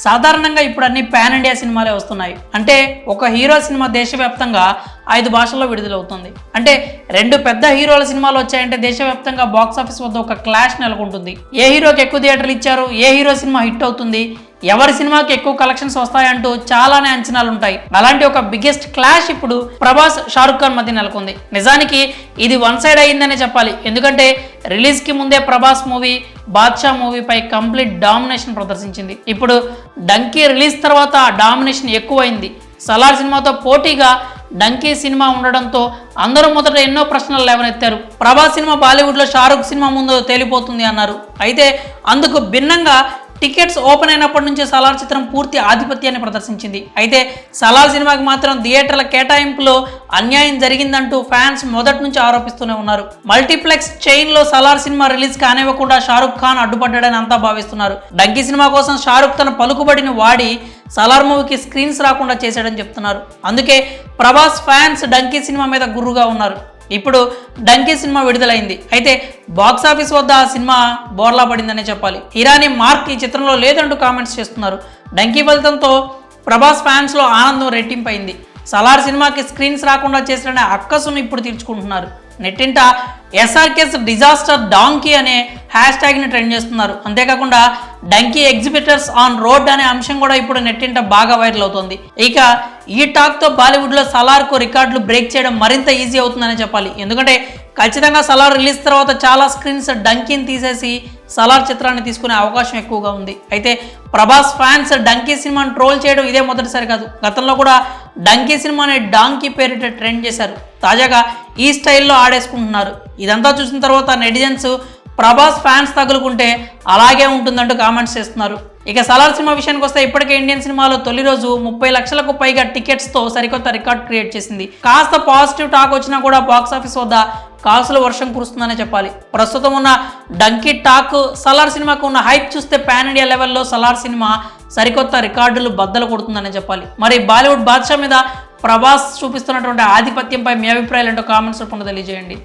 సాధారణంగా ఇప్పుడు అన్ని పాన్ ఇండియా సినిమాలే వస్తున్నాయి. అంటే ఒక హీరో సినిమా దేశవ్యాప్తంగా 5 భాషల్లో విడుదలవుతుంది. అంటే 2 పెద్ద హీరోల సినిమాలు వచ్చాయంటే దేశవ్యాప్తంగా బాక్సాఫీస్ వద్ద ఒక క్లాష్ నెలకొంటుంది. ఏ హీరోకి ఎక్కువ థియేటర్లు ఇచ్చారు, ఏ హీరో సినిమా హిట్ అవుతుంది, ఎవరి సినిమాకి ఎక్కువ కలెక్షన్స్ వస్తాయంటూ చాలానే అంచనాలు ఉంటాయి. అలాంటి ఒక బిగ్గెస్ట్ క్లాష్ ఇప్పుడు ప్రభాస్ షారుఖ్ ఖాన్ మధ్య నెలకొంది. నిజానికి ఇది వన్ సైడ్ అయ్యిందనే చెప్పాలి. ఎందుకంటే రిలీజ్ కి ముందే ప్రభాస్ మూవీ బాద్షా మూవీపై కంప్లీట్ డామినేషన్ ప్రదర్శించింది. ఇప్పుడు డంకీ రిలీజ్ తర్వాత ఆ డామినేషన్ ఎక్కువైంది. సలార్ సినిమాతో పోటీగా డంకీ సినిమా ఉండడంతో అందరూ మొదట ఎన్నో ప్రశ్నలు లేవనెత్తారు. ప్రభాస్ సినిమా బాలీవుడ్లో షారుఖ్ సినిమా ముందు తేలిపోతుంది అన్నారు. అయితే అందుకు భిన్నంగా టికెట్స్ ఓపెన్ అయినప్పటి నుంచి సలార్ చిత్రం పూర్తి ఆధిపత్యాన్ని ప్రదర్శించింది. అయితే సలార్ సినిమాకి మాత్రం థియేటర్ల కేటాయింపులో అన్యాయం జరిగిందంటూ ఫ్యాన్స్ మొదటి నుంచి ఆరోపిస్తూనే ఉన్నారు. మల్టీప్లెక్స్ చైన్లో సలార్ సినిమా రిలీజ్ కానివ్వకుండా షారుఖ్ ఖాన్ అడ్డుపడ్డాడని అంతా భావిస్తున్నారు. డంకీ సినిమా కోసం షారుఖ్ తన పలుకుబడిని వాడి సలార్ మూవీకి స్క్రీన్స్ రాకుండా చేశాడని చెప్తున్నారు. అందుకే ప్రభాస్ ఫ్యాన్స్ డంకీ సినిమా మీద గుర్రుగా ఉన్నారు. ఇప్పుడు డంకీ సినిమా విడుదలైంది. అయితే బాక్సాఫీస్ వద్ద ఆ సినిమా బోర్లా పడిందనే చెప్పాలి. ఇరానీ మార్క్ ఈ చిత్రంలో లేదంటూ కామెంట్స్ చేస్తున్నారు. డంకీ ఫలితంతో ప్రభాస్ ఫ్యాన్స్లో ఆనందం రెట్టింపైంది. సలార్ సినిమాకి స్క్రీన్స్ రాకుండా చేసిన అక్కసును ఇప్పుడు తీర్చుకుంటున్నారు. నెట్టింట ఎస్ఆర్కేస్ డిజాస్టర్ డాంకీ అనే హ్యాష్ ట్యాగ్ని ట్రెండ్ చేస్తున్నారు. అంతేకాకుండా డంకీ ఎగ్జిబిటర్స్ ఆన్ రోడ్ అనే అంశం కూడా ఇప్పుడు నెట్టింట బాగా వైరల్ అవుతుంది. ఇక ఈ టాక్తో బాలీవుడ్లో సలార్కు రికార్డులు బ్రేక్ చేయడం మరింత ఈజీ అవుతుందని చెప్పాలి. ఎందుకంటే ఖచ్చితంగా సలార్ రిలీజ్ తర్వాత చాలా స్క్రీన్స్ డంకీని తీసేసి సలార్ చిత్రాన్ని తీసుకునే అవకాశం ఎక్కువగా ఉంది. అయితే ప్రభాస్ ఫ్యాన్స్ డంకీ సినిమాని ట్రోల్ చేయడం ఇదే మొదటిసారి కాదు. గతంలో కూడా డంకీ సినిమాని డాంకీ పేరిట ట్రెండ్ చేశారు. తాజాగా ఈ స్టైల్లో ఆడేసుకుంటున్నారు. ఇదంతా చూసిన తర్వాత నెటిజన్స్ ప్రభాస్ ఫ్యాన్స్ తగులుకుంటే అలాగే ఉంటుందంటూ కామెంట్స్ చేస్తున్నారు. ఇక సలార్ సినిమా విషయానికి వస్తే ఇప్పటికే ఇండియన్ సినిమాలో తొలి రోజు 30 లక్షలకు పైగా టికెట్స్తో సరికొత్త రికార్డ్ క్రియేట్ చేసింది. కాస్త పాజిటివ్ టాక్ వచ్చినా కూడా బాక్సాఫీస్ వద్ద కాసుల వర్షం కురుస్తుందనే చెప్పాలి. ప్రస్తుతం ఉన్న డంకీ టాక్ సలార్ సినిమాకు ఉన్న హైప్ చూస్తే పాన్ ఇండియా లెవెల్లో సలార్ సినిమా సరికొత్త రికార్డులు బద్దలు కొడుతుందనే చెప్పాలి. మరి బాలీవుడ్ బాద్షా మీద ప్రభాస్ చూపిస్తున్నటువంటి ఆధిపత్యంపై మీ అభిప్రాయాలు ఏంటో కామెంట్స్ రూపంలో తెలియజేయండి.